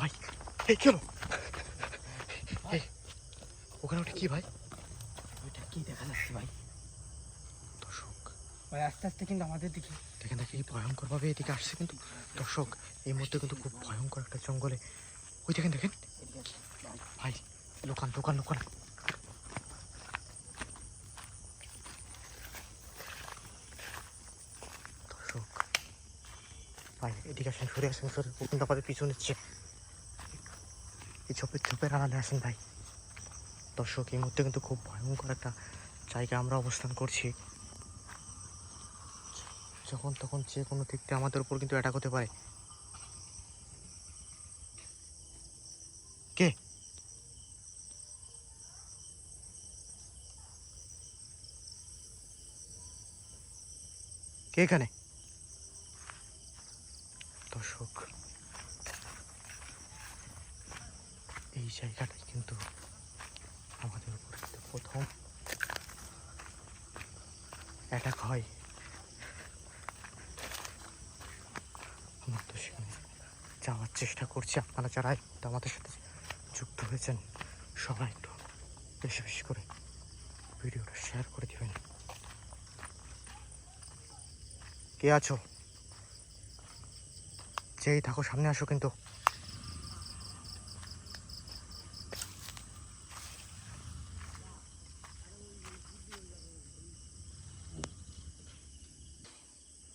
ভাই এই চলো এই ওখানে ওটা কি ভাই? ওইটা কি দেখা যাচ্ছে ভাই? দর্শক ভাই আস্তে আস্তে কিন্তু আমাদের দিকে দেখেন দেখে কি ভয়ঙ্কর ভাবে এদিকে আসছে কিন্তু দর্শক এই মুহূর্তে কিন্তু খুব ভয়ঙ্কর একটা জঙ্গলে ওই দেখেন দেখেন ভাই লোকান লোকান লোকান দর্শক ভাই এদিকে আসেন সরে আসেন সরে ও কিন্তু আমাদের পিছু নিচ্ছে এই ঝোপের ঝোপের আড়ালে আসেন ভাই দর্শক এই মুহূর্তে কিন্তু খুব ভয়ঙ্কর একটা জায়গায় আমরা অবস্থান করছি যখন তখন যে কোনো দিক থেকে আমাদের উপর কিন্তু অ্যাটাক হতে পারে কে কে এখানে দর্শক এই জায়গাটাই কিন্তু আমাদের উপর কিন্তু প্রথম অ্যাটাক হয় আমরা তো সেখানে যাওয়ার চেষ্টা করছি আপনারা যারা একটু আমাদের সাথে যুক্ত হয়েছেন সবাই একটু বেশি বেশি করে ভিডিওটা শেয়ার করে দিবেন কে আছো যেই থাকো সামনে আসো কিন্তু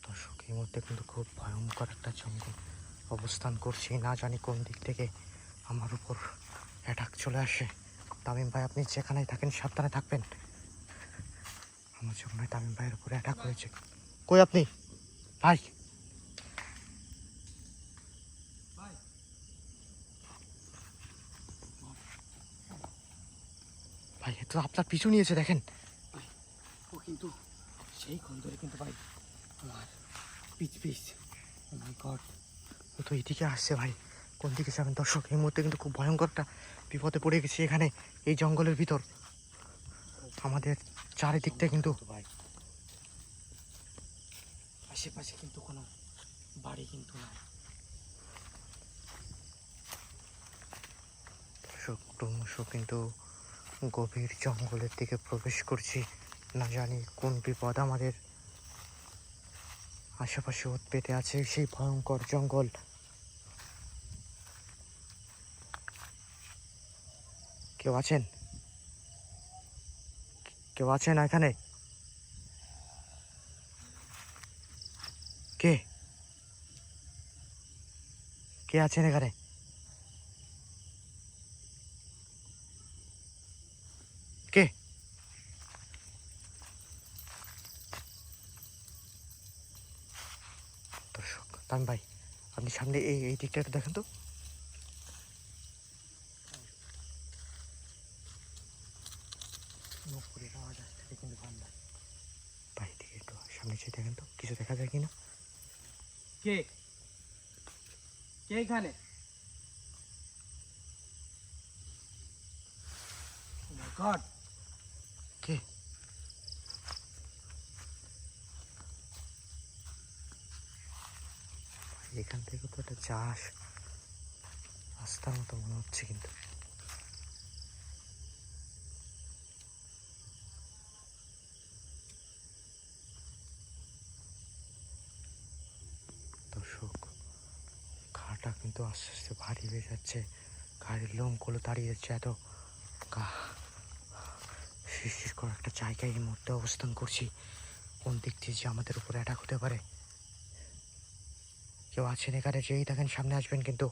দর্শক এই মুহূর্তে কিন্তু খুব ভয়ঙ্কর একটা জঙ্গল অবস্থান করছি না জানি কোন দিক থেকে আমার উপর অ্যাটাক চলে আসে তামিম ভাই আপনি যেখানেই থাকেন সাবধানে থাকবেন আমার জন্য তামিম ভাইয়ের উপরে অ্যাটাক হয়েছে কই আপনি ভাই ভাই এ তো আপনার পিছু নিয়েছে দেখেন ও কিন্তু সেই খন্দরে কিন্তু ভাই আমার পিচ পিচ ও মাই গড ও তো এদিকে আসছে ভাই কোন দিকে যাবেন দর্শক এই মুহূর্তে কিন্তু খুব ভয়ঙ্কর একটা বিপদে পড়ে গেছি এখানে এই জঙ্গলের ভিতর আমাদের চারিদিকটা কিন্তু ভাই আশেপাশে কিন্তু কোনো বাড়ি কিন্তু নাই দর্শক ক্রমশ কিন্তু গভীর জঙ্গলের দিকে প্রবেশ করছি না জানি কোন বিপদ আমাদের আশেপাশে উৎপেতে আছে সেই ভয়ঙ্কর জঙ্গল কেউ আছেন কেউ আছেন এখানে কে কে আছেন এখানে কে দর্শক তামিম ভাই আপনি সামনে এই এই দিকটা একটু দেখেন তো নপুরের আওয়াজ আসতে কিন্তু ভান্ডার ভাই দিকে একটু সামনে চেয়ে দেখেন তো কিছু দেখা যায় কিনা কে কে এখানে ও মাই গড কে এখান থেকে তো একটা চাষ রাস্তার মতো মনে হচ্ছে কিন্তু দর্শক ঘাটা কিন্তু আস্তে আস্তে ভারী হয়ে যাচ্ছে ঘাড়ের লোমগুলো দাঁড়িয়ে যাচ্ছে এত গা শিরশির করা একটা জায়গায় এই মুহূর্তে অবস্থান করছি কোন দিক থেকে যে আমাদের উপর অ্যাটাক হতে পারে কেউ আছেন এখানে যেই দেখেন সামনে আসবেন কিন্তু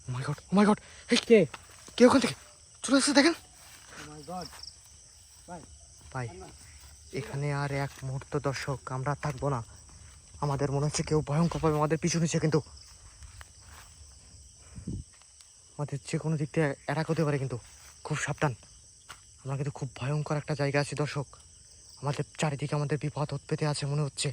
ও মাই গড এই কে কে ওখান থেকে চলে আসছে দেখেন ও মাই গড ভাই ভাই এখানে আর এক মুহূর্ত দর্শক আমরা আর থাকবো না আমাদের মনে হচ্ছে কেউ ভয়ঙ্করভাবে আমাদের পিছু নিচ্ছে কিন্তু আমাদের যে কোনো দিক থেকে অ্যাটাক হতে পারে কিন্তু খুব সাবধান আমরা কিন্তু খুব ভয়ঙ্কর একটা জায়গা আছি দর্শক আমাদের চারিদিকে আমাদের বিপদ উৎপেতে আছে মনে হচ্ছে।